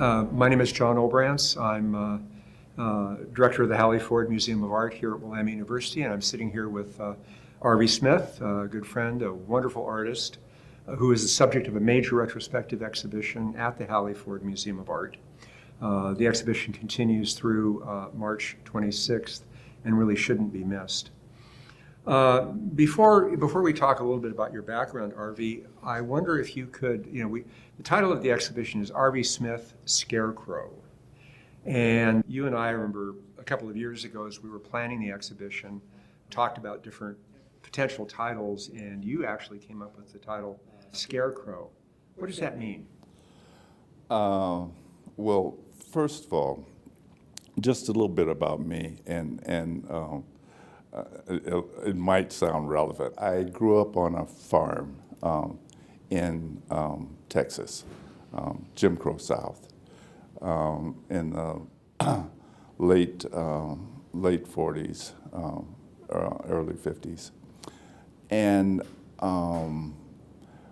My name is John Olbrantz. I'm director of the Hallie Museum of Art here at Willamette University, and I'm sitting here with Arvie Smith, a good friend, a wonderful artist, who is the subject of a major retrospective exhibition at the Hallie Museum of Art. The exhibition continues through March 26th and really shouldn't be missed. Before we talk a little bit about your background, Arvie, I wonder if you could, the title of the exhibition is Arvie Smith, Scarecrow. And you and I remember a couple of years ago as we were planning the exhibition, talked about different potential titles, and you actually came up with the title Scarecrow. What does that mean? Well, first of all, just a little bit about me, and it might sound relevant. I grew up on a farm in Texas, Jim Crow South, in the late 40s, early 50s. And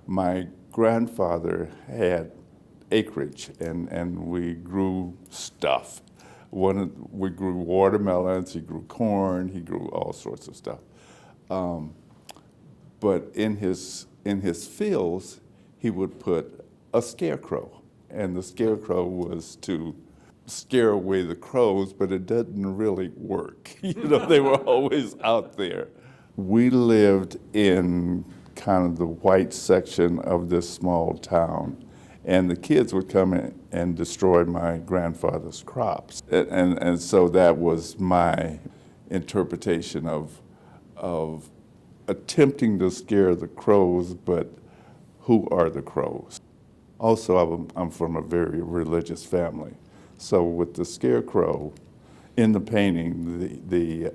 my grandfather had acreage, and we grew stuff. We grew watermelons, he grew corn, he grew all sorts of stuff. But in his fields, he would put a scarecrow, and the scarecrow was to scare away the crows, but it didn't really work. They were always out there. We lived in kind of the white section of this small town, and the kids would come in and destroy my grandfather's crops. And so that was my interpretation of attempting to scare the crows, but who are the crows? Also, I'm from a very religious family. So with the scarecrow in the painting, the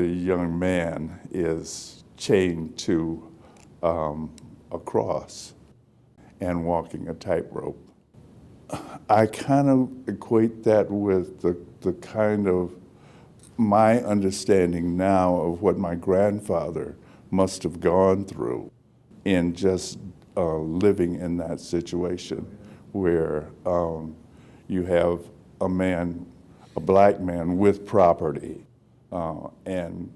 young man is chained to a cross and walking a tightrope. I kind of equate that with the kind of my understanding now of what my grandfather must have gone through in just living in that situation where you have a black man with property and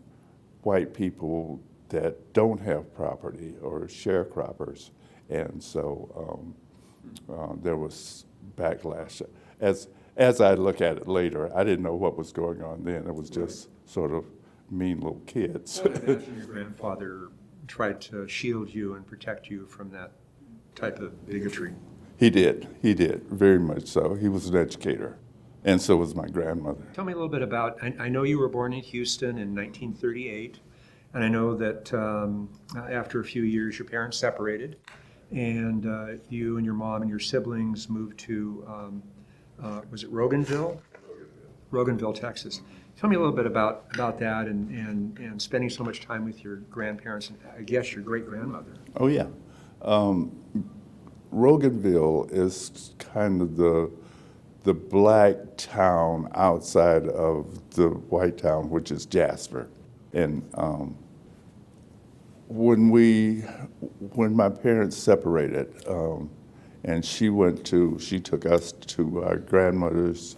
white people that don't have property or sharecroppers. And so there was backlash. As I look at it later, I didn't know what was going on then. It was just sort of mean little kids. I imagine your grandfather tried to shield you and protect you from that type of bigotry. He did, very much so. He was an educator, and so was my grandmother. Tell me a little bit about, I know you were born in Houston in 1938, and I know that after a few years your parents separated, and you and your mom and your siblings moved to, was it Roganville? Roganville, Texas. Tell me a little bit about that and spending so much time with your grandparents and I guess your great-grandmother. Oh yeah. Roganville is kind of the black town outside of the white town, which is Jasper. And when my parents separated, and she took us to our grandmother's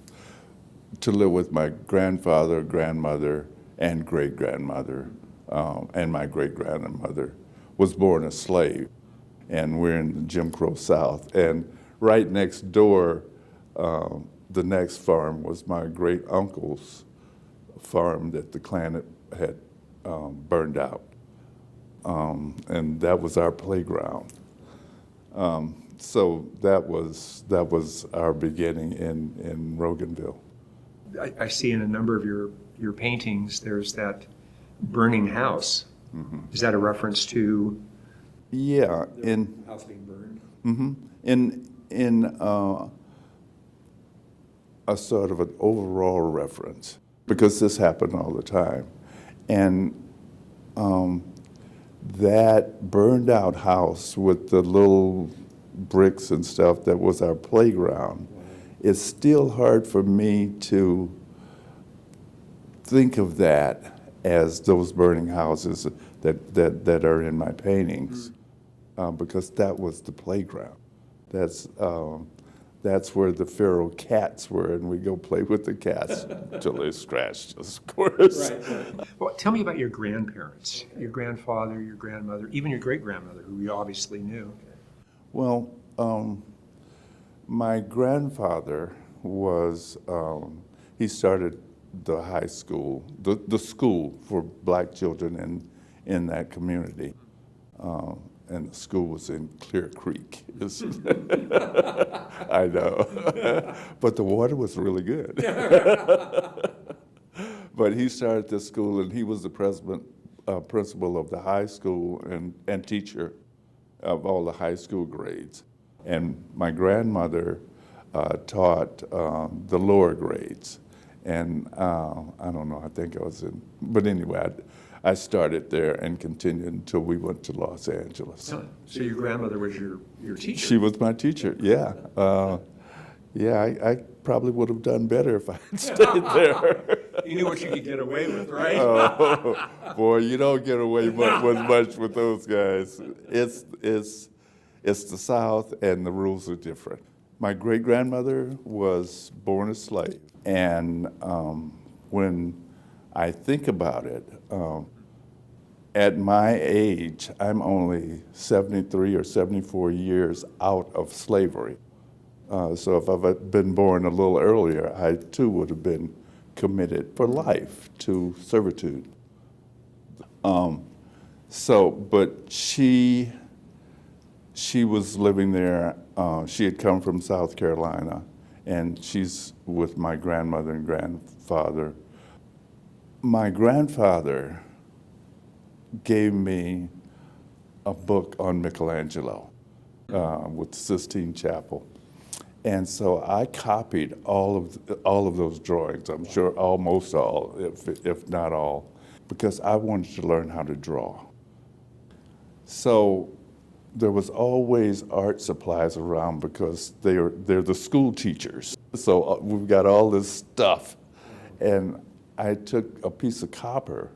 to live with my grandfather, grandmother, and great-grandmother, and my great-grandmother was born a slave. And we're in the Jim Crow South. And right next door, the next farm was my great-uncle's farm that the Klan had burned out. And that was our playground. So that was our beginning in Roganville. I see in a number of your paintings, there's that burning house. Mm-hmm. Is that a reference to the house being burned? Mm-hmm. In a sort of an overall reference, because this happened all the time. And that burned out house with the little bricks and stuff that was our playground, it's still hard for me to think of that as those burning houses that are in my paintings, because that was the playground. That's where the feral cats were, and we go play with the cats until they scratched us, of course. Right. Well, tell me about your grandparents, your grandfather, your grandmother, even your great-grandmother, who you obviously knew. Well, my grandfather was, he started the high school, the school for black children in that community. And the school was in Clear Creek. I know. But the water was really good. But he started this school, and he was the principal of the high school and teacher of all the high school grades. And my grandmother taught the lower grades. And I don't know, I think I was in, but anyway, I started there and continued until we went to Los Angeles. Oh, so your grandmother was your teacher? She was my teacher, yeah. I probably would have done better if I had stayed there. You knew what you could get away with, right? Oh, boy, you don't get away much with those guys. It's the South, and the rules are different. My great-grandmother was born a slave, and when I think about it, at my age, I'm only 73 or 74 years out of slavery. So if I've been born a little earlier, I too would have been committed for life to servitude. But she was living there. She had come from South Carolina, and she's with my grandmother and grandfather. My grandfather gave me a book on Michelangelo with the Sistine Chapel. And so I copied all of those drawings, I'm sure almost all, if not all, because I wanted to learn how to draw. So there was always art supplies around because they're the school teachers. So we've got all this stuff. And I took a piece of copper,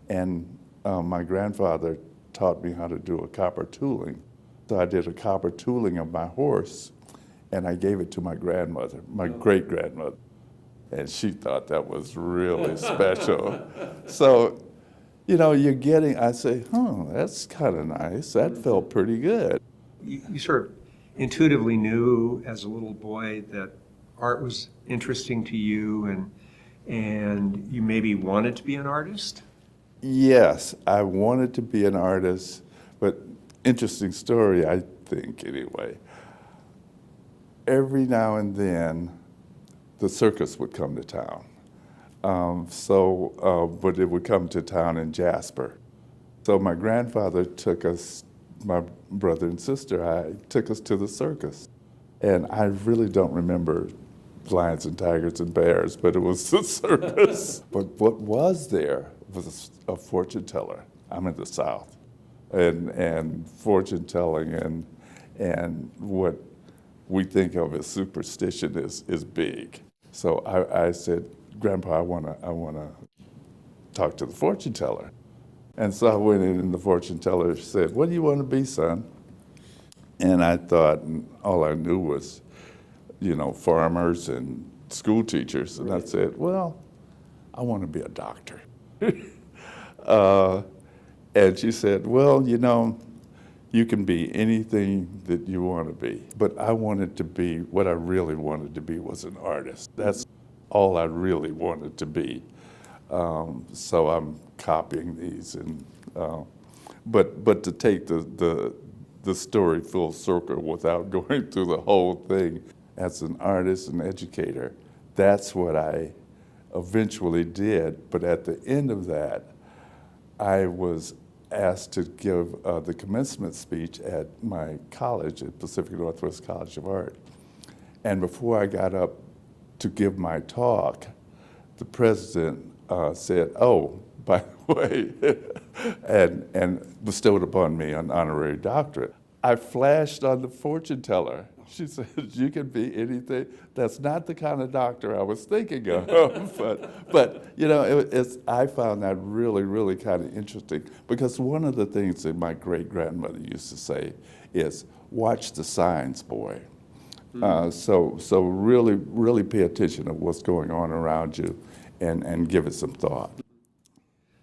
and my grandfather taught me how to do a copper tooling. So I did a copper tooling of my horse, and I gave it to my grandmother, my great-grandmother. And she thought that was really special. So, you're getting, I say, that's kind of nice. That felt pretty good. You sort of intuitively knew as a little boy that art was interesting to you, and you maybe wanted to be an artist? Yes, I wanted to be an artist, but interesting story, I think, anyway. Every now and then, the circus would come to town. But it would come to town in Jasper. So my grandfather took us, my brother and sister, took us to the circus. And I really don't remember lions and tigers and bears, but it was the circus. But what was there was a fortune teller. I'm in the South. And fortune telling and what we think of as superstition is big. So I said, Grandpa, I wanna talk to the fortune teller. And so I went in, and the fortune teller said, what do you want to be, son? And I thought, and all I knew was, farmers and school teachers. And I said, well, I want to be a doctor. And she said, well, you can be anything that you want to be. But I wanted to be, what I really wanted to be was an artist. That's all I really wanted to be. So I'm copying these. But to take the story full circle without going through the whole thing, as an artist and educator, that's what I eventually did. But at the end of that, I was asked to give the commencement speech at my college, at Pacific Northwest College of Art. And before I got up to give my talk, the president said, oh, by the way, and bestowed upon me an honorary doctorate. I flashed on the fortune teller. She said, you can be anything. That's not the kind of doctor I was thinking of. but I found that really, really kind of interesting, because one of the things that my great-grandmother used to say is, watch the signs, boy. So really pay attention to what's going on around you and give it some thought.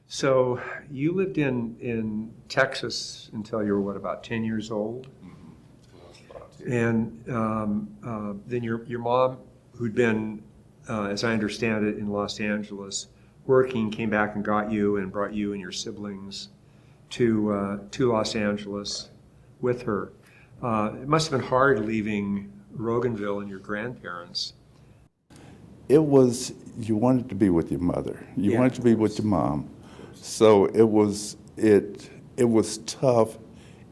So you lived in Texas until you were, what, about 10 years old? And then your mom, who'd been, as I understand it, in Los Angeles, working, came back and got you and brought you and your siblings to Los Angeles with her. It must have been hard leaving Roganville and your grandparents. It was, you wanted to be with your mother. You Yeah. wanted to be with your mom. So it was tough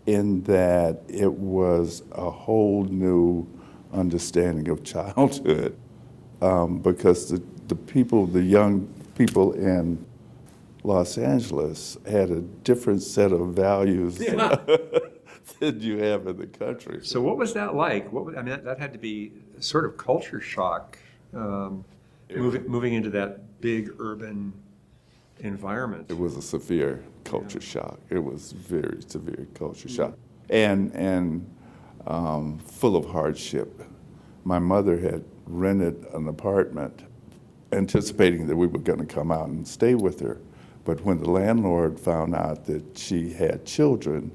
in that it was a whole new understanding of childhood, because the young people in Los Angeles had a different set of values than you have in the country. So what was that like? I mean, that had to be a sort of culture shock, moving into that big urban environment. It was a severe culture shock. It was very severe culture shock, and full of hardship. My mother had rented an apartment, anticipating that we were going to come out and stay with her. But when the landlord found out that she had children,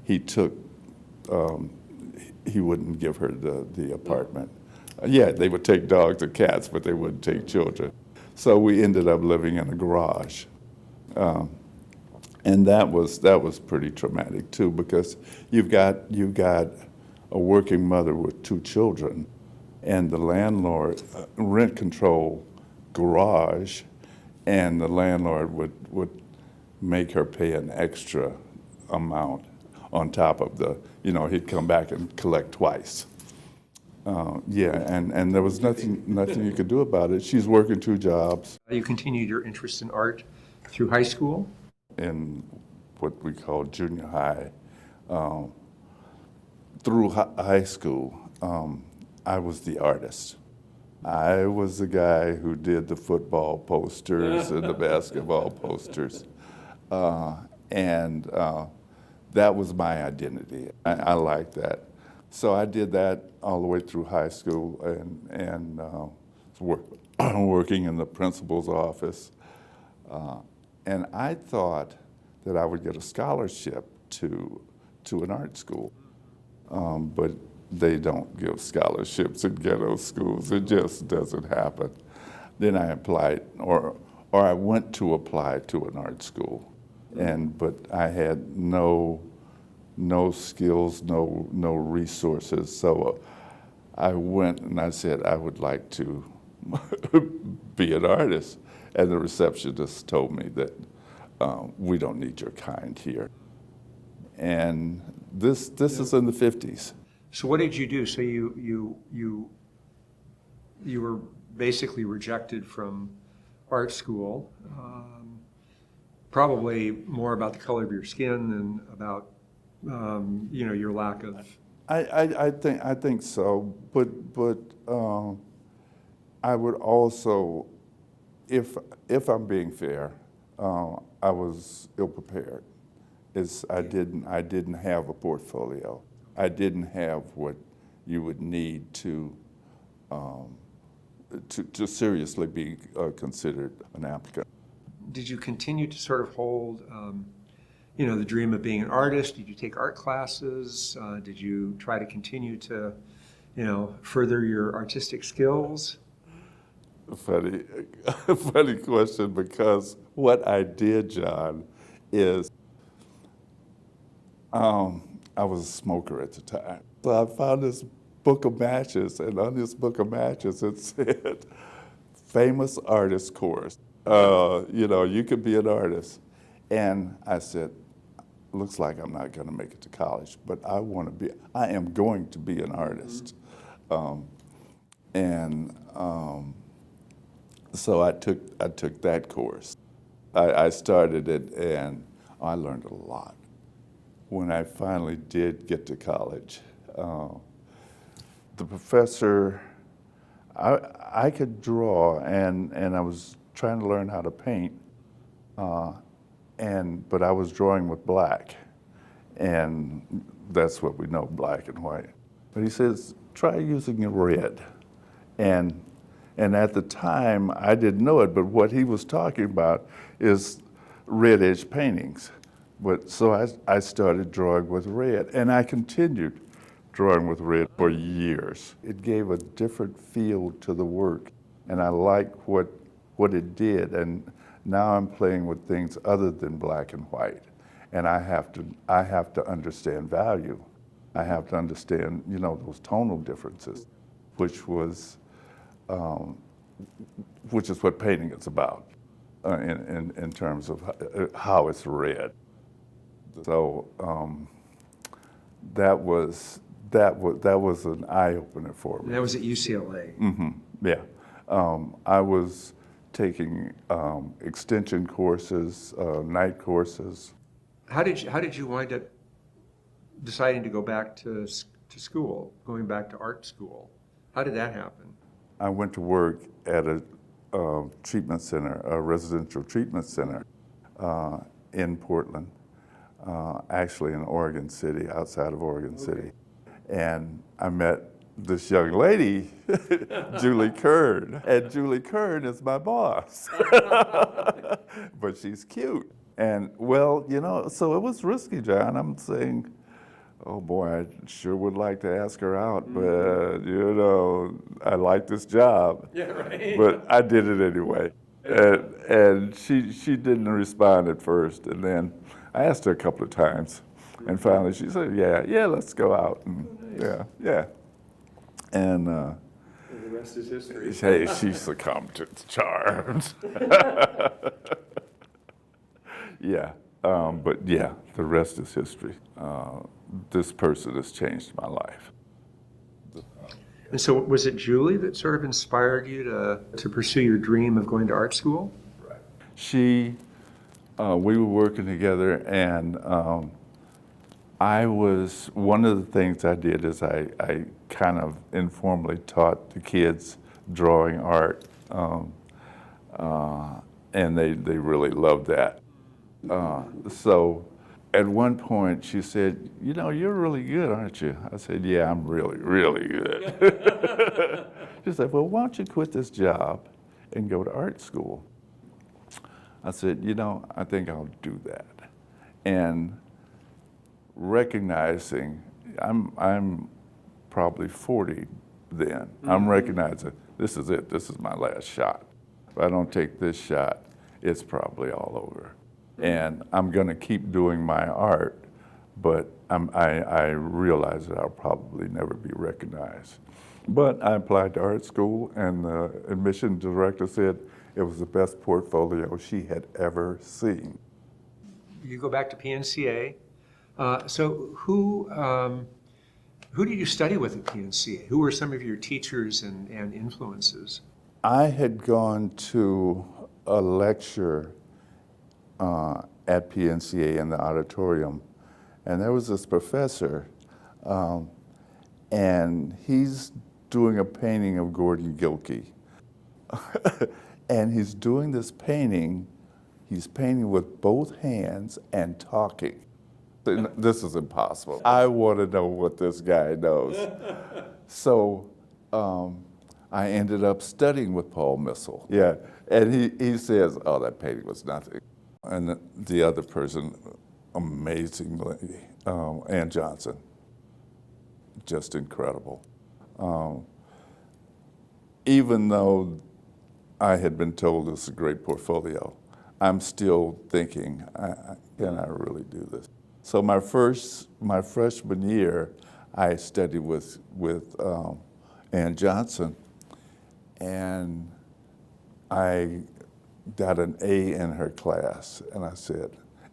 he wouldn't give her the apartment. Yeah, they would take dogs and cats, but they wouldn't take children. So we ended up living in a garage. And that was pretty traumatic too, because you've got a working mother with 2 children, and the landlord rent control garage, and the landlord would make her pay an extra amount on top of he'd come back and collect twice. And there was nothing you could do about it. She's working 2 jobs. You continued your interest in art through high school? In what we call junior high. Through high school, I was the artist. I was the guy who did the football posters and the basketball posters. And that was my identity. I liked that. So I did that all the way through high school and working in the principal's office. And I thought that I would get a scholarship to an art school. But they don't give scholarships in ghetto schools. It just doesn't happen. Then I applied, or I went to apply to an art school, but I had no skills, no resources. So I went and I said I would like to be an artist, and the receptionist told me that we don't need your kind here. And this is in the 50s. So what did you do? So you were basically rejected from art school, probably more about the color of your skin than about your lack of. I think so, but I would also, if I'm being fair, I was ill prepared. I didn't have a portfolio. I didn't have what you would need to seriously be considered an applicant. Did you continue to sort of hold, the dream of being an artist? Did you take art classes? Did you try to continue to, further your artistic skills? Funny question, because what I did, John, is I was a smoker at the time. So I found this book of matches, and on this book of matches it said, famous artist course. You could be an artist. And I said, looks like I'm not going to make it to college, but I am going to be an artist. So I took that course. I started it, and I learned a lot. When I finally did get to college, the professor, I could draw, and I was trying to learn how to paint, but I was drawing with black. And that's what we know, black and white. But he says, try using a red. And at the time, I didn't know it, but what he was talking about is red edge paintings. So I started drawing with red, and I continued drawing with red for years. It gave a different feel to the work, and I liked what it did. And now I'm playing with things other than black and white, and I have to understand value. I have to understand, those tonal differences, which is what painting is about in terms of how it's read. So that was an eye opener for me. And that was at UCLA. Mm-hmm. Yeah, I was taking extension courses, night courses. How did you wind up deciding to go back to school, going back to art school? How did that happen? I went to work at a treatment center, a residential treatment center in Portland, actually in Oregon City, outside of Oregon City. And I met this young lady, Julie Kern, and Julie Kern is my boss. But she's cute. And so it was risky, John. I'm saying, oh boy, I sure would like to ask her out, but I like this job. Yeah, right. But I did it anyway. And she didn't respond at first, and then I asked her a couple of times, and finally she said, yeah, let's go out. And yeah. And the rest is history. Hey, she succumbed to its charms. Yeah, but yeah, the rest is history. This person has changed my life. And so was it Julie that sort of inspired you to pursue your dream of going to art school? Right. We were working together, and one of the things I did is I kind of informally taught the kids drawing art, and they really loved that. So at one point she said, you're really good, aren't you? I said, yeah, I'm really, really good. She said, well, why don't you quit this job and go to art school? I said, I think I'll do that. And recognizing, I'm probably 40 then. I'm recognizing this is it. This is my last shot. If I don't take this shot, it's probably all over. And I'm going to keep doing my art, but I realize that I'll probably never be recognized. But I applied to art school, and the admission director said it was the best portfolio she had ever seen. You go back to PNCA. So who did you study with at PNCA? Who were some of your teachers and influences? I had gone to a lecture at PNCA in the auditorium, and there was this professor, and he's doing a painting of Gordon Gilkey. And he's doing this painting, he's painting with both hands and talking. This is impossible. I want to know what this guy knows. So I ended up studying with Paul Missel. Yeah, and he says, oh, that painting was nothing. And the other person, amazingly, Ann Johnson, just incredible. Even though I had been told this is a great portfolio, I'm still thinking, can I really do this? So my freshman year, I studied with Ann Johnson, and I got an A in her class,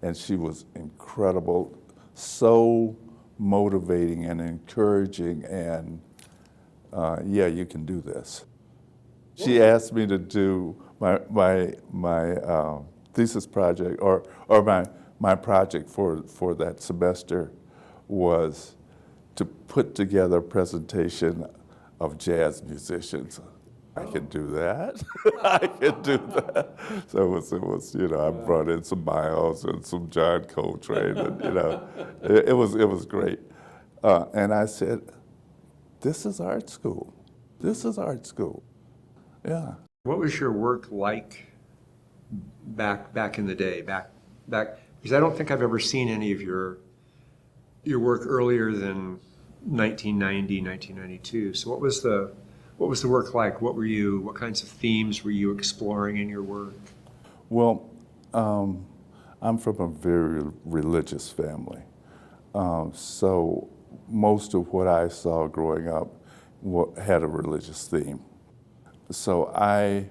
and she was incredible, so motivating and encouraging, and yeah, you can do this. She asked me to do my thesis project, or my project for that semester was to put together a presentation of jazz musicians. I can do that. I can do that. So it was I brought in some Miles and some John Coltrane, and it was great. And I said, this is art school. This is art school. Yeah. What was your work like back in the day? Back because I don't think I've ever seen any of your work earlier than 1990, 1992. So what was the work like? What kinds of themes were you exploring in your work? Well, I'm from a very religious family. So most of what I saw growing up had a religious theme. So I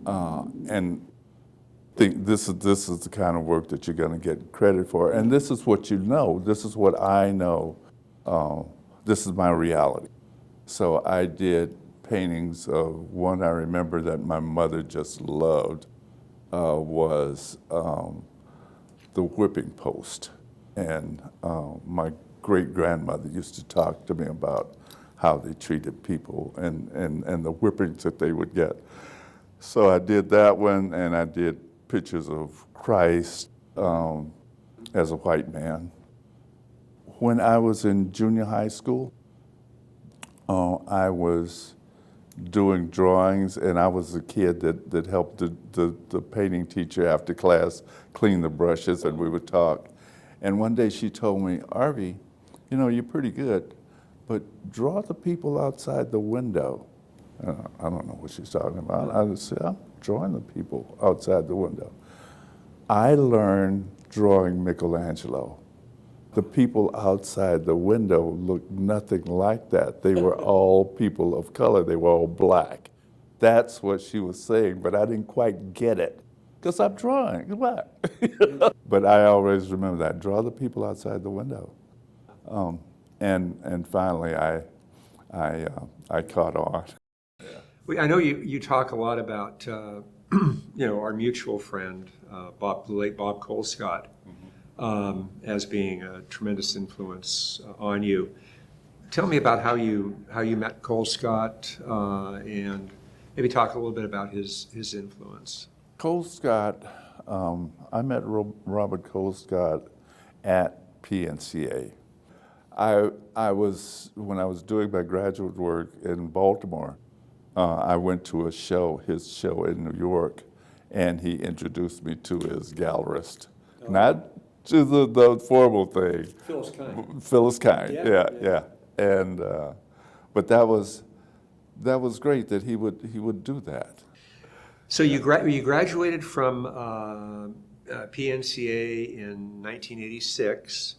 and think this is the kind of work that you're going to get credit for, and this is what you know. This is what I know. This is my reality. So I did paintings of one I remember that my mother just loved was the whipping post, and my great-grandmother used to talk to me about how they treated people and the whippings that they would get. So I did that one, and I did pictures of Christ as a white man. When I was in junior high school, I was doing drawings, and I was the kid that helped the painting teacher after class clean the brushes, and we would talk. And one day she told me, Arvie, you know, you're pretty good, but draw the people outside the window. I don't know what she's talking about. I just said, I'm drawing the people outside the window. I learned drawing Michelangelo. The people outside the window looked nothing like that. They were all people of color. They were all black. That's what she was saying, but I didn't quite get it because I'm drawing black. But I always remember that. Draw the people outside the window. And finally, I caught on. I know you talk a lot about our mutual friend the late Bob Colescott, as being a tremendous influence on you. Tell me about how you met Colescott, and maybe talk a little bit about his influence. Colescott, I met Robert Colescott at PNCA. When I was doing my graduate work in Baltimore, I went to his show in New York, and he introduced me to his gallerist. Oh. Not to the formal thing. Phyllis Kind. Phyllis Kind, yeah. And but that was great that he would do that. So you graduated from PNCA in 1986,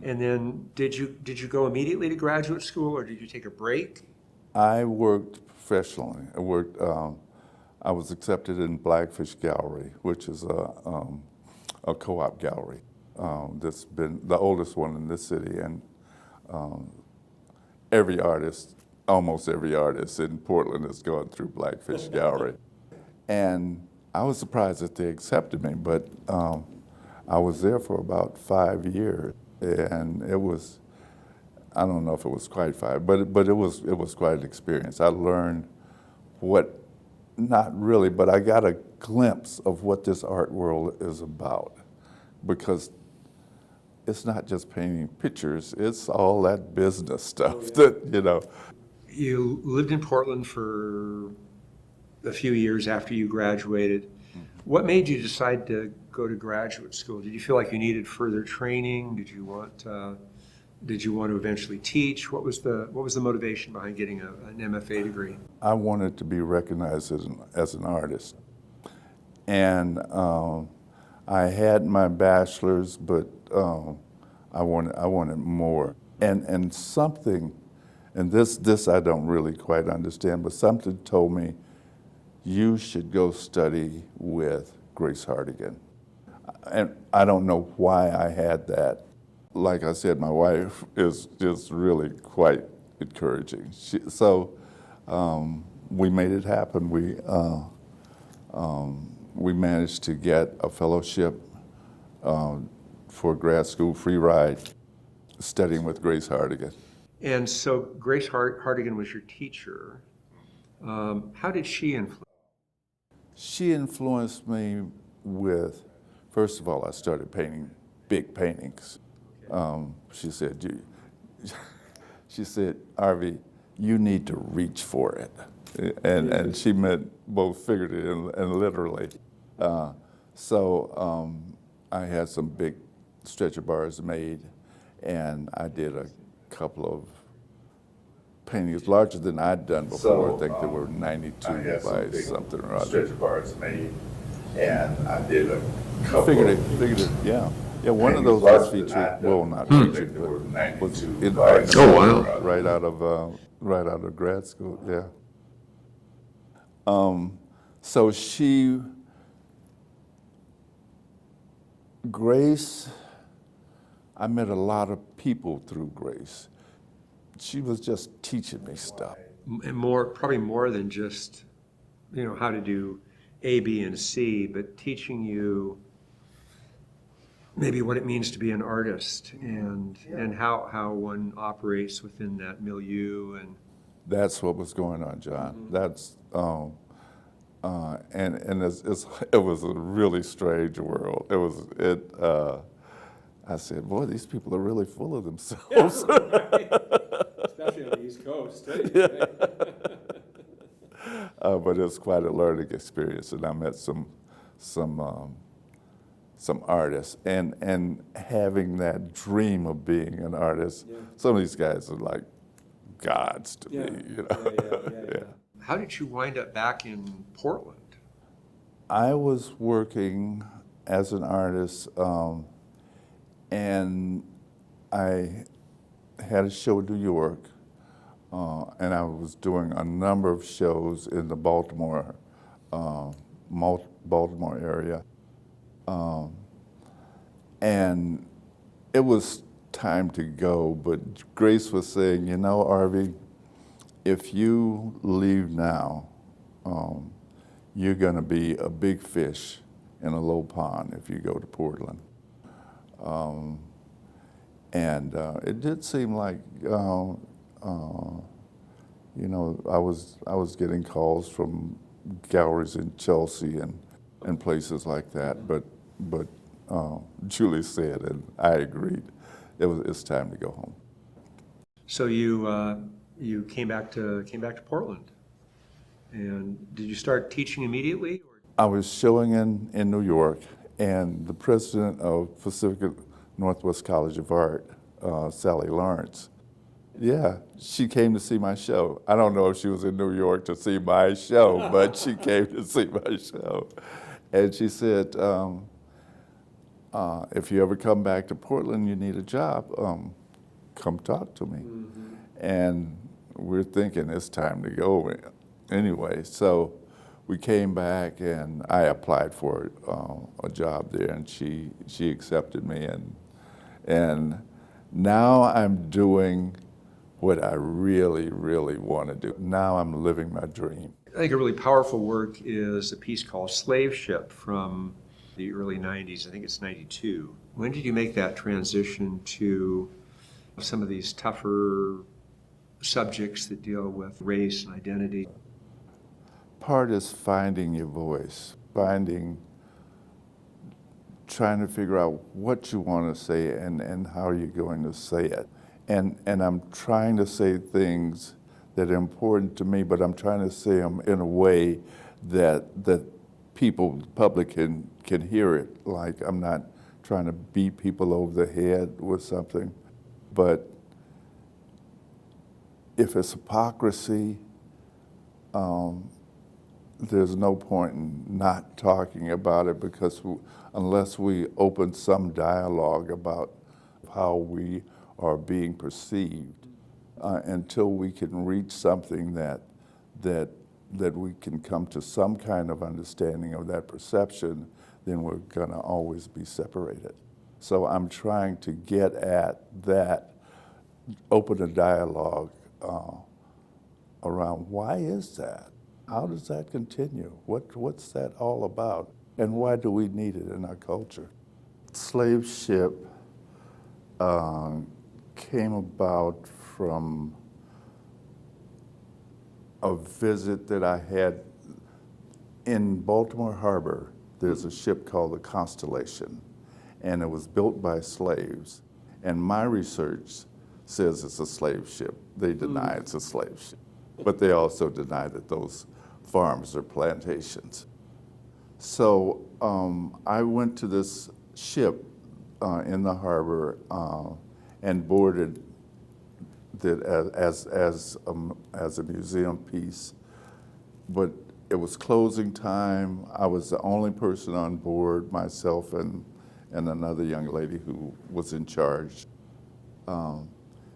and then did you go immediately to graduate school, or did you take a break? I worked professionally. I was accepted in Blackfish Gallery, which is a co-op gallery that's been the oldest one in this city, and almost every artist in Portland has gone through Blackfish Gallery. And I was surprised that they accepted me, but I was there for about 5 years, and it was, I don't know if it was quite 5, but it was quite an experience. I learned not really, but I got a glimpse of what this art world is about, because it's not just painting pictures, it's all that business stuff that. You lived in Portland for a few years after you graduated. Mm-hmm. What made you decide to go to graduate school? Did you feel like you needed further training? Did you want to eventually teach? What was the motivation behind getting an MFA degree? I wanted to be recognized as an artist, and I had my bachelor's, but I wanted more, and something, and this I don't really quite understand, but something told me you should go study with Grace Hardigan, and I don't know why I had that. Like I said, my wife is just really quite encouraging. So we made it happen. We managed to get a fellowship for grad school, free ride, studying with Grace Hardigan. And so Grace Hardigan was your teacher. How did she influence? She influenced me with, first of all, I started painting big paintings. She said, she said, Arvie, you need to reach for it. And she meant both figuratively and literally. So I had some big stretcher bars made, and I did a couple of paintings larger than I'd done before. So, I think they were 92 by something or other. Stretcher bars made, and I did a couple figurative, yeah. Yeah, one of those was featured, well, not featured, but was in right out of grad school, yeah. So Grace, I met a lot of people through Grace. She was just teaching me stuff. And probably more than just, how to do A, B, and C, but teaching you maybe what it means to be an artist and how one operates within that milieu. And that's what was going on, John. Mm-hmm. That's it was a really strange world. I said, boy, these people are really full of themselves. Yeah, right. Especially on the East Coast. Right? But it was quite a learning experience, and I met some artists, and having that dream of being an artist. Yeah. Some of these guys are like gods to me, Yeah. How did you wind up back in Portland? I was working as an artist, and I had a show in New York, and I was doing a number of shows in the Baltimore area. And it was time to go, but Grace was saying, Arvie, if you leave now, you're going to be a big fish in a low pond if you go to Portland. And it did seem like, I was getting calls from galleries in Chelsea and places like that, but Julie said, and I agreed, it's time to go home. So you came back to Portland, and did you start teaching immediately? I was showing in New York, and the president of Pacific Northwest College of Art, Sally Lawrence, she came to see my show. I don't know if she was in New York to see my show, but she came to see my show. And she said, if you ever come back to Portland, you need a job, come talk to me. Mm-hmm. And we're thinking it's time to go anyway. So we came back, and I applied for a job there, and she accepted me. And now I'm doing what I really, really want to do. Now I'm living my dream. I think a really powerful work is a piece called Slave Ship from the early 90s. I think it's 92. When did you make that transition to some of these tougher subjects that deal with race and identity? Part is finding your voice, trying to figure out what you want to say and how you're going to say it. And I'm trying to say things that are important to me, but I'm trying to say them in a way that people, the public can hear it. Like, I'm not trying to beat people over the head with something, but if it's hypocrisy, there's no point in not talking about it, because unless we open some dialogue about how we are being perceived, until we can reach something that we can come to some kind of understanding of that perception, then we're going to always be separated. So I'm trying to get at that, open a dialogue around why is that? How does that continue? What's that all about? And why do we need it in our culture? Slave Ship came about from a visit that I had in Baltimore Harbor. There's a ship called the Constellation, and it was built by slaves. And my research says it's a slave ship. They deny it's a slave ship. But they also deny that those farms are plantations. So I went to this ship in the harbor and boarded it as a museum piece. But it was closing time. I was the only person on board, myself and another young lady who was in charge.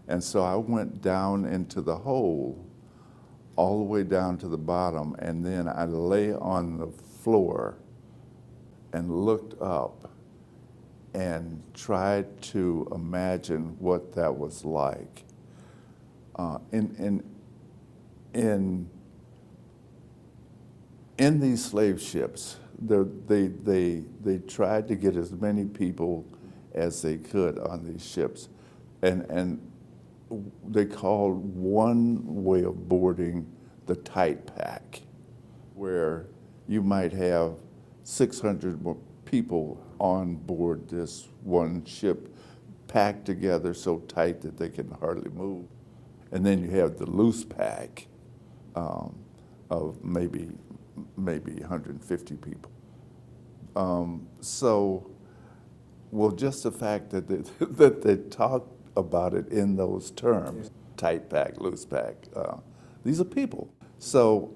And so I went down into the hole, all the way down to the bottom, and then I lay on the floor and looked up and tried to imagine what that was like. In these slave ships, they tried to get as many people as they could on these ships, and they called one way of boarding the tight pack, where you might have 600 people on board this one ship, packed together so tight that they can hardly move. And then you have the loose pack of maybe 150 people. Just the fact that they talked about it in those terms, tight pack, loose pack, these are people. So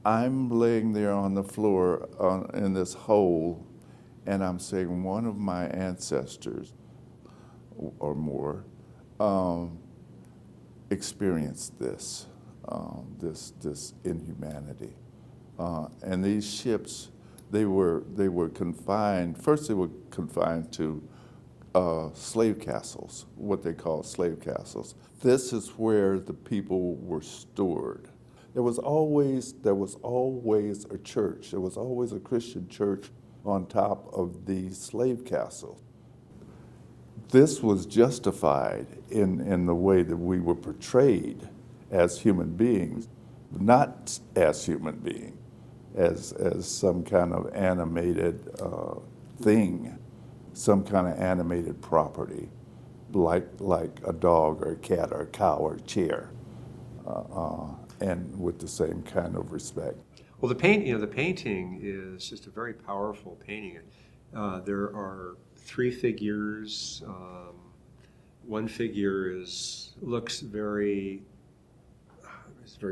I'm laying there on the floor in this hole, and I'm saying one of my ancestors or more experienced this inhumanity. And these ships, they were confined. First, they were confined to slave castles, what they call slave castles. This is where the people were stored. There was always a church. There was always a Christian church on top of these slave castles. This was justified in the way that we were portrayed as human beings, not as human beings, as some kind of animated thing, some kind of animated property, like a dog or a cat or a cow or a chair, and with the same kind of respect. Well, the painting is just a very powerful painting. There are three figures. One figure looks very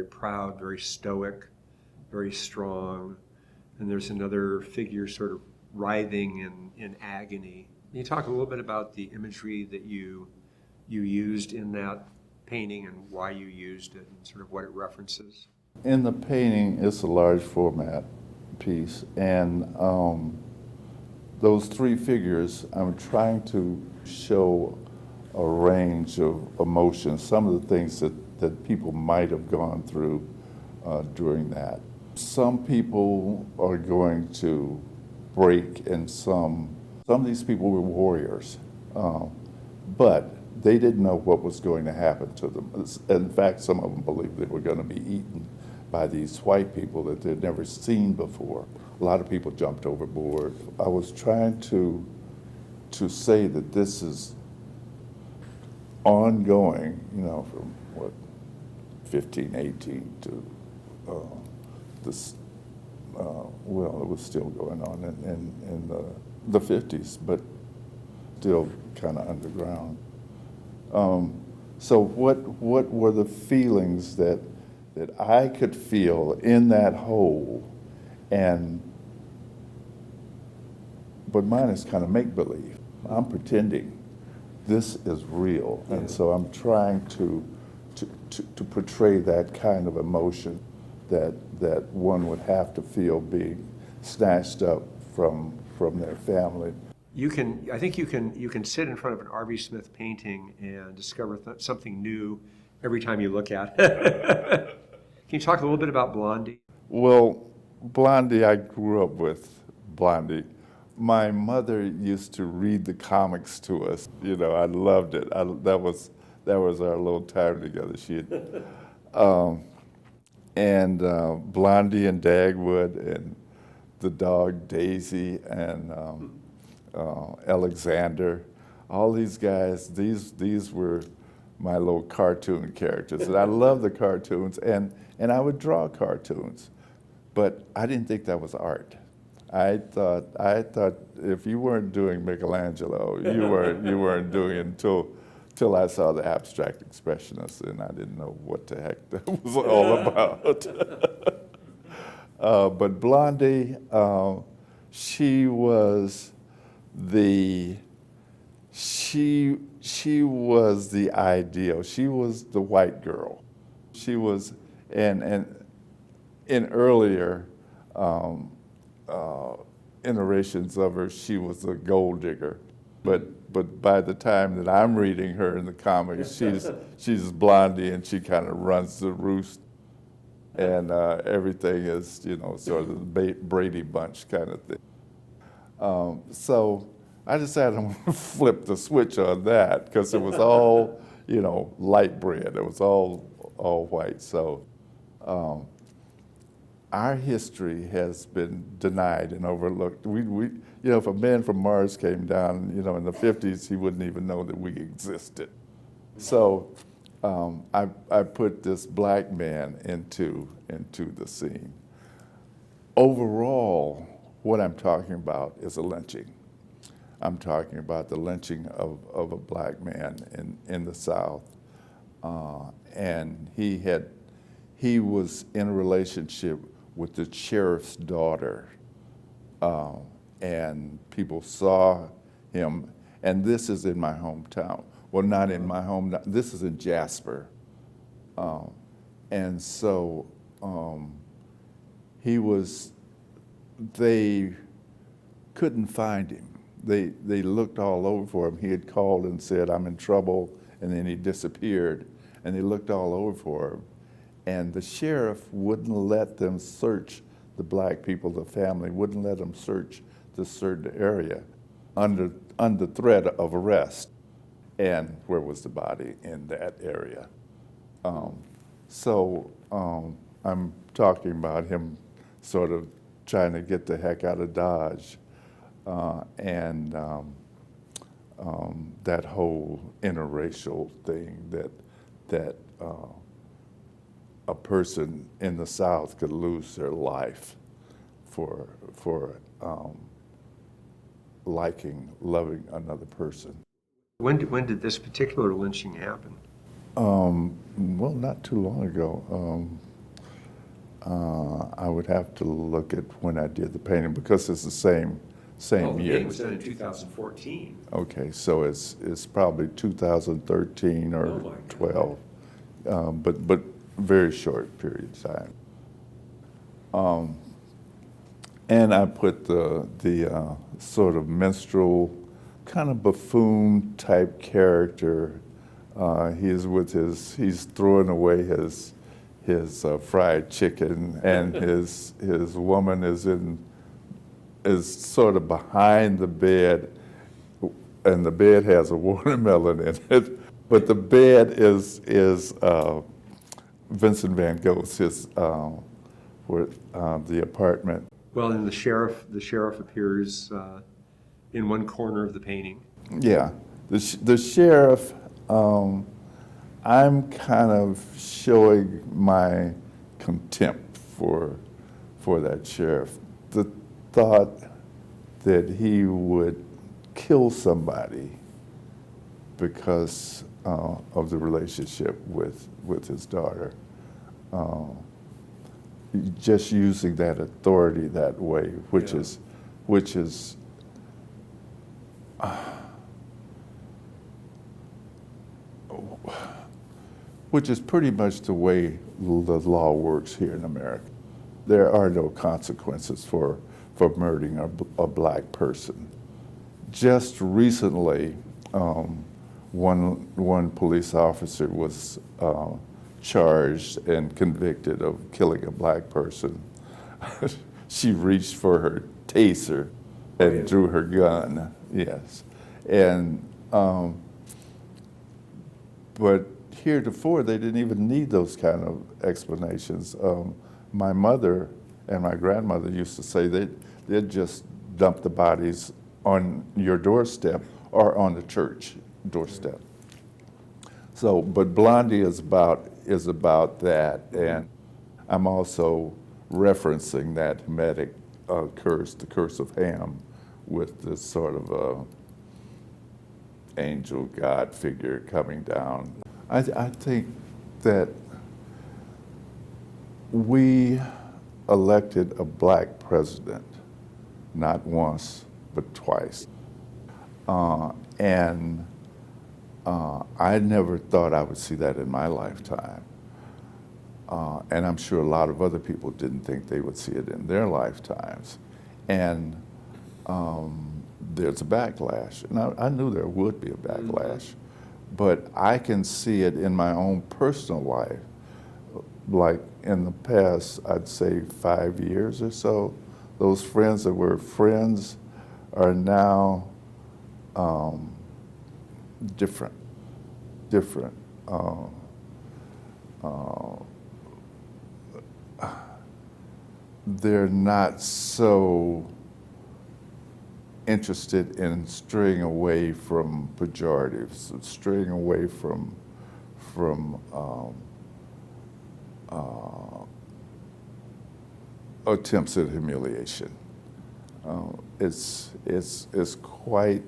proud, very stoic, very strong, and there's another figure sort of writhing in agony. Can you talk a little bit about the imagery that you used in that painting and why you used it and sort of what it references? In the painting, it's a large format piece, and those three figures, I'm trying to show a range of emotions, some of the things that people might have gone through during that. Some people are going to break, and some of these people were warriors, but they didn't know what was going to happen to them. In fact, some of them believed they were going to be eaten by these white people that they'd never seen before. A lot of people jumped overboard. I was trying to say that this is ongoing, from 1518 to this. Well, it was still going on in the 50s, but still kind of underground. So what were the feelings that I could feel in that hole, but mine is kind of make-believe. I'm pretending this is real, and so I'm trying to portray that kind of emotion that one would have to feel being snatched up from their family. I think you can sit in front of an Arvie Smith painting and discover something new every time you look at it. Can you talk a little bit about Blondie? Well, Blondie, I grew up with Blondie. My mother used to read the comics to us. I loved it. That was our little time together. She had, Blondie and Dagwood and the dog Daisy and Alexander, all these guys. These were my little cartoon characters. And I love the cartoons, and I would draw cartoons. But I didn't think that was art. I thought if you weren't doing Michelangelo, you weren't doing it until I saw the abstract expressionists, and I didn't know what the heck that was all about. But Blondie, she was the ideal. She was the white girl. She was, and in earlier iterations of her, she was a gold digger. But by the time that I'm reading her in the comics, she's Blondie, and she kind of runs the roost, and everything is, you know, sort of the Brady Bunch kind of thing. So I decided I'm going to flip the switch on that, because it was all, you know, light bread. It was all white. So our history has been denied and overlooked. We, you know, if a man from Mars came down, you know, in the 50s, he wouldn't even know that we existed. So I put this black man into the scene. Overall, what I'm talking about is a lynching. I'm talking about the lynching of a black man in the South. And he was in a relationship with the sheriff's daughter. And people saw him, and this is in my hometown. Well, not in my home, this is in Jasper. And so they couldn't find him. They looked all over for him. He had called and said, "I'm in trouble," and then he disappeared. And they looked all over for him. And the sheriff wouldn't let them search the black people, the family, wouldn't let them search the certain area under threat of arrest. And where was the body? In that area. So I'm talking about him sort of trying to get the heck out of Dodge. And that whole interracial thing that a person in the South could lose their life for loving another person. When did this particular lynching happen? Well, not too long ago. I would have to look at when I did the painting, because it's the same The year. painting was done in 2014. Okay, so it's probably 2013 or Oh my 12, but very short period of time. And I put the sort of minstrel, kind of buffoon type character. He's throwing away his fried chicken, and his woman is sort of behind the bed, and the bed has a watermelon in it. But the bed is Vincent van Gogh's, the apartment. Well, and the sheriff appears in one corner of the painting. Yeah, the sheriff. I'm kind of showing my contempt for that sheriff. The thought that he would kill somebody because of the relationship with his daughter. Just using that authority that way, which is pretty much the way the law works here in America. There are no consequences for murdering a black person. Just recently, one police officer was charged and convicted of killing a black person. She reached for her taser and drew her gun. Yes, and but heretofore they didn't even need those kind of explanations. My mother and my grandmother used to say they'd just dump the bodies on your doorstep or on the church doorstep. So, but Blondie is about that, and I'm also referencing that Hermetic curse, the curse of Ham, with this sort of angel God figure coming down. I think that we elected a black president, not once, but twice. And I never thought I would see that in my lifetime. And I'm sure a lot of other people didn't think they would see it in their lifetimes. And there's a backlash. And I knew there would be a backlash. But I can see it in my own personal life. Like in the past, I'd say 5 years or so, those friends that were friends are now different. They're not so interested in straying away from pejoratives, straying away from attempts at humiliation. It's quite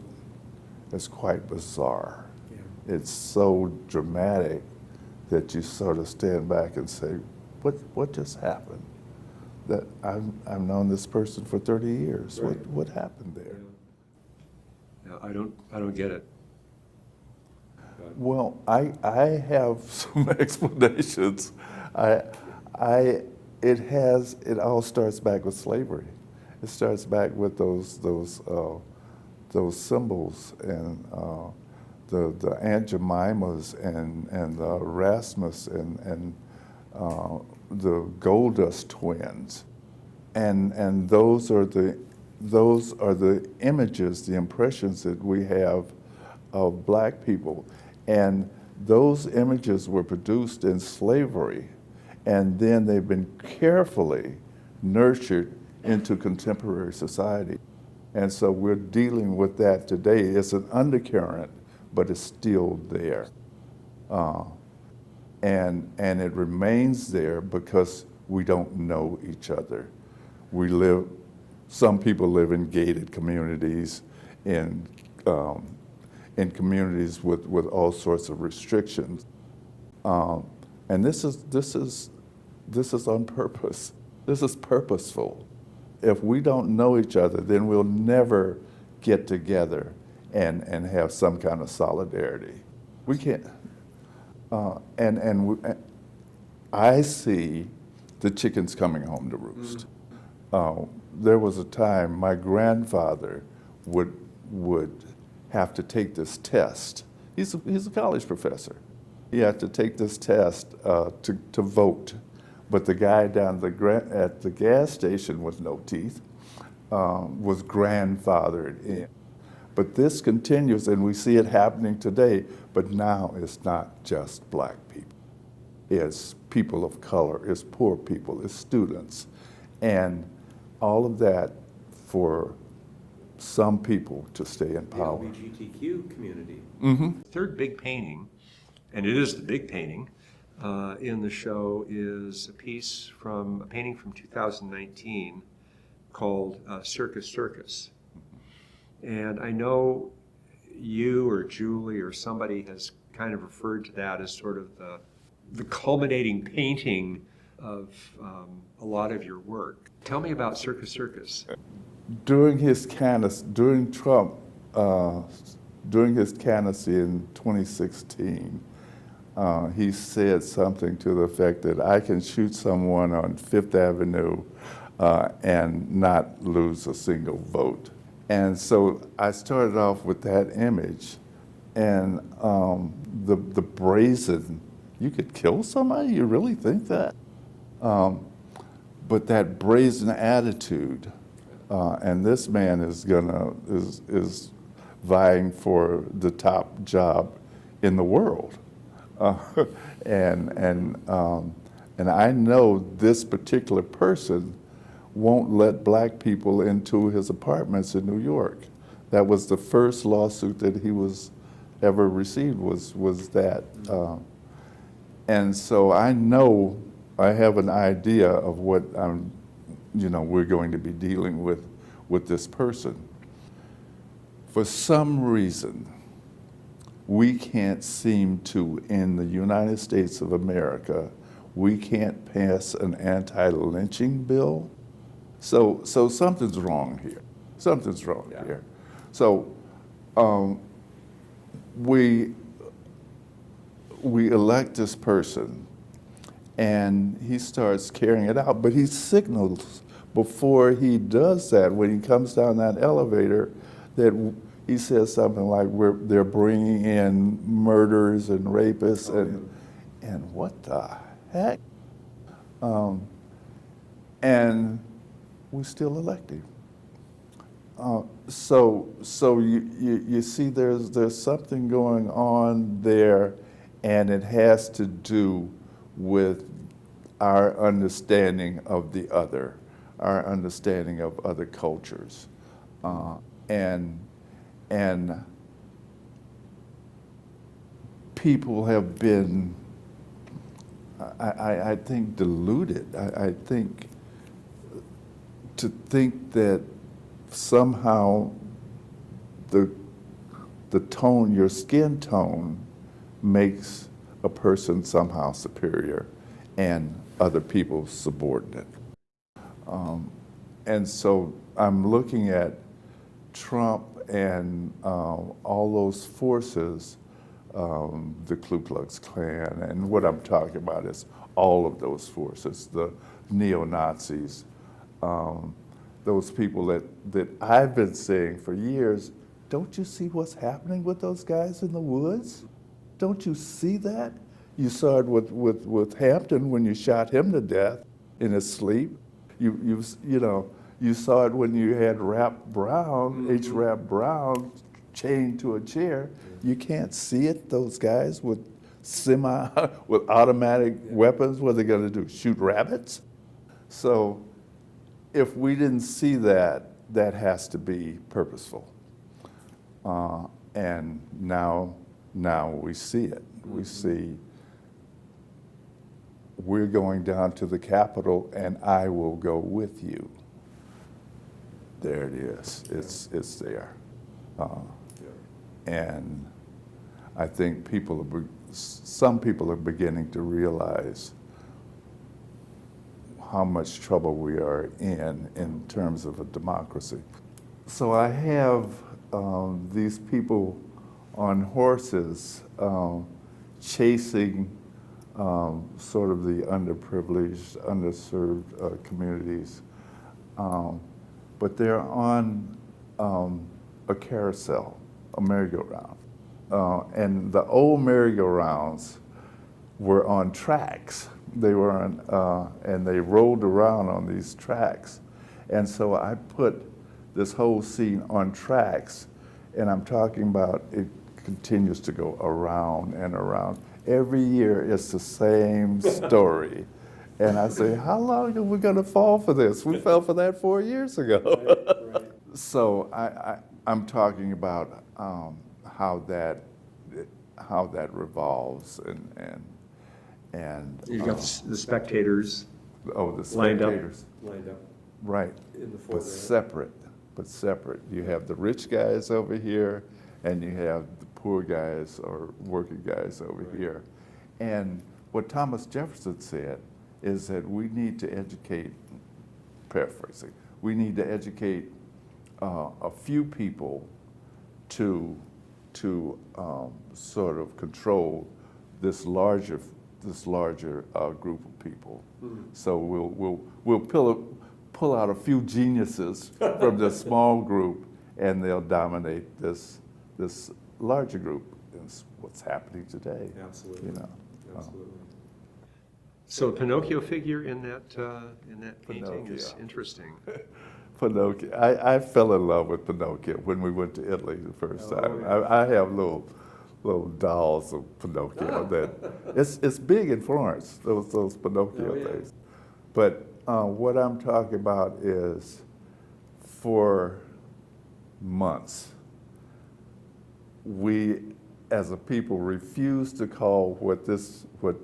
bizarre. Yeah. It's so dramatic that you sort of stand back and say, what just happened? That I've known this person for 30 years. Right. What happened there? Yeah. I don't get it. Well, I have some explanations. It all starts back with slavery. It starts back with those symbols and the Aunt Jemimas and the Erasmus and the Goldust twins, and those are the images, the impressions that we have of black people, and those images were produced in slavery, and then they've been carefully nurtured into contemporary society. And so we're dealing with that today. It's an undercurrent, but it's still there. And it remains there because we don't know each other. Some people live in gated communities, in communities with all sorts of restrictions. And this is on purpose. This is purposeful. If we don't know each other, then we'll never get together and have some kind of solidarity. We can't. I see the chickens coming home to roost. There was a time my grandfather would have to take this test. He's a college professor. He had to take this test to vote. But the guy down at the gas station with no teeth was grandfathered in. But this continues, and we see it happening today. But now it's not just black people. It's people of color, it's poor people, it's students. And all of that for some people to stay in power. The LGBTQ community. Mm-hmm. Third big painting, and it is the big painting, in the show is a painting from 2019 called Circus Circus. And I know you or Julie or somebody has kind of referred to that as sort of the culminating painting of a lot of your work. Tell me about Circus Circus. During his candidacy in 2016, he said something to the effect that I can shoot someone on Fifth Avenue and not lose a single vote. And so I started off with that image, and the brazen, you could kill somebody? You really think that? But that brazen attitude, and this man is vying for the top job in the world. And I know this particular person won't let black people into his apartments in New York. That was the first lawsuit that he was ever received was that. And so I know, I have an idea of what we're going to be dealing with this person. For some reason, we can't seem to, in the United States of America, we can't pass an anti-lynching bill. So something's wrong here. Something's wrong here. So we elect this person, and he starts carrying it out, but he signals before he does that, when he comes down that elevator, that he says something like, they're bringing in murderers and rapists, and what the heck? And we still elect him. So you see, there's something going on there, and it has to do with our understanding of the other, our understanding of other cultures, and people have been, I think, deluded. I think to think that somehow the tone, your skin tone, makes a person somehow superior and other people subordinate. And so I'm looking at Trump and all those forces, the Ku Klux Klan, and what I'm talking about is all of those forces, the neo-Nazis, those people that I've been saying for years, don't you see what's happening with those guys in the woods? Don't you see that? You saw it with Hampton when you shot him to death in his sleep. You saw it when you had Rap Brown, H. Rap Brown, chained to a chair. You can't see it, those guys with with automatic weapons, what are they gonna do, shoot rabbits? So if we didn't see that, that has to be purposeful. And now we see it. We see we're going down to the Capitol and I will go with you. There it is, it's there. And I think some people are beginning to realize how much trouble we are in terms of a democracy. So I have these people on horses chasing sort of the underprivileged, underserved communities. But they're on a carousel, a merry-go-round. And the old merry-go-rounds were on tracks. They were on, and they rolled around on these tracks. And so I put this whole scene on tracks, and I'm talking about it continues to go around and around. Every year it's the same story. And I say, how long are we gonna fall for this? We fell for that 4 years ago. Right. So I'm talking about how that revolves and you've got the spectators. Oh, the spectators. Lined up. Right. In the foreground. But separate. You have the rich guys over here, and you have the poor guys or working guys over here. And what Thomas Jefferson said is that we need to educate, paraphrasing, we need to educate a few people to sort of control this larger group of people. Mm-hmm. So we'll pull out a few geniuses from this small group, and they'll dominate this larger group. It's what's happening today. Absolutely. You know. Absolutely. So Pinocchio figure in that painting is interesting. Pinocchio. I fell in love with Pinocchio when we went to Italy the first time. Yeah. I have little dolls of Pinocchio that it's big in Florence. Those Pinocchio things. But what I'm talking about is, for months, we as a people, refused to call what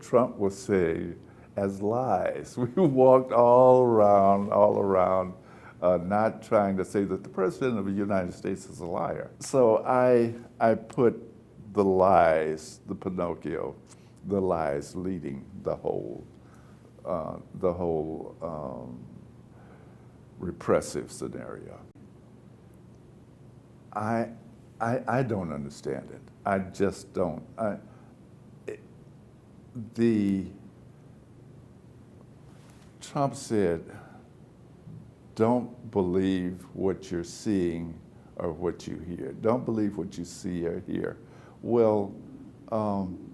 Trump was saying as lies. We walked all around, not trying to say that the President of the United States is a liar. So I put the lies, the Pinocchio, the lies leading the whole repressive scenario. I don't understand it. I just don't. Trump said, don't believe what you're seeing or what you hear. Don't believe what you see or hear. Well,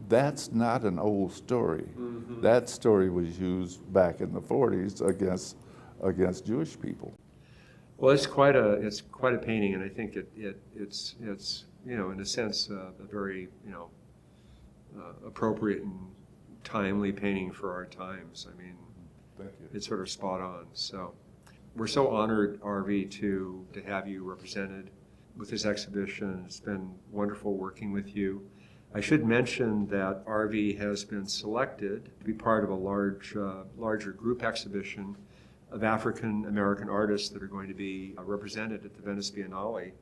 that's not an old story. Mm-hmm. That story was used back in the 40s against Jewish people. Well, it's quite a painting, and I think it's in a sense a very appropriate and timely painting for our times. I mean, thank you. It's sort of spot on. So we're so honored, Arvie, to have you represented with this exhibition. It's been wonderful working with you. I should mention that Arvie has been selected to be part of a larger group exhibition of African American artists that are going to be represented at the Venice Biennale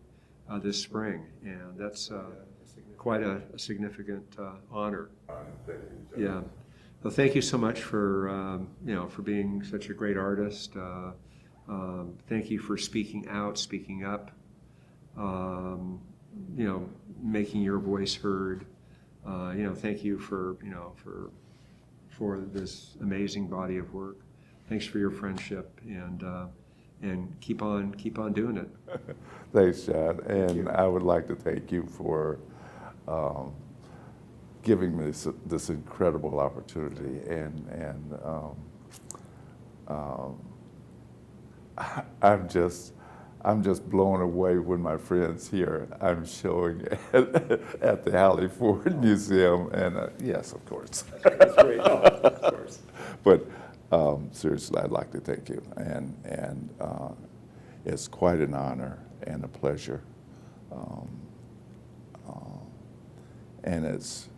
this spring, and that's quite a significant honor. Thank you, John. Yeah. Well, thank you so much for for being such a great artist. Thank you for speaking out, speaking up. Making your voice heard. Thank you for this amazing body of work. Thanks for your friendship, and keep on doing it. Thanks, John. And I would like to thank you for giving me this incredible opportunity. And I'm just blown away when my friends here I'm showing at the Hallie Ford Museum. And yes, of course. That's great. Oh, of course. But seriously, I'd like to thank you, and it's quite an honor and a pleasure, and it's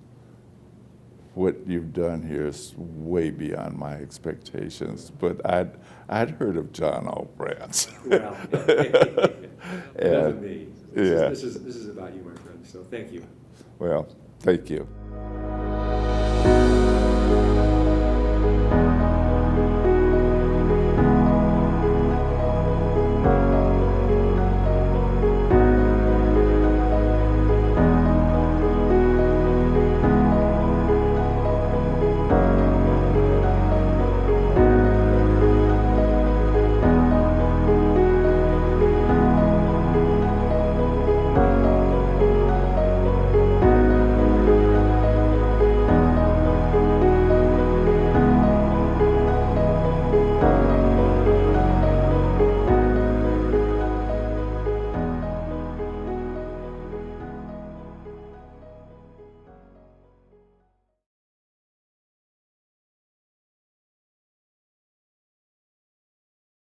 what you've done here is way beyond my expectations. But I'd heard of John Olbrantz. Well, and, me. Yeah. This is about you, my friend. So thank you. Well, thank you.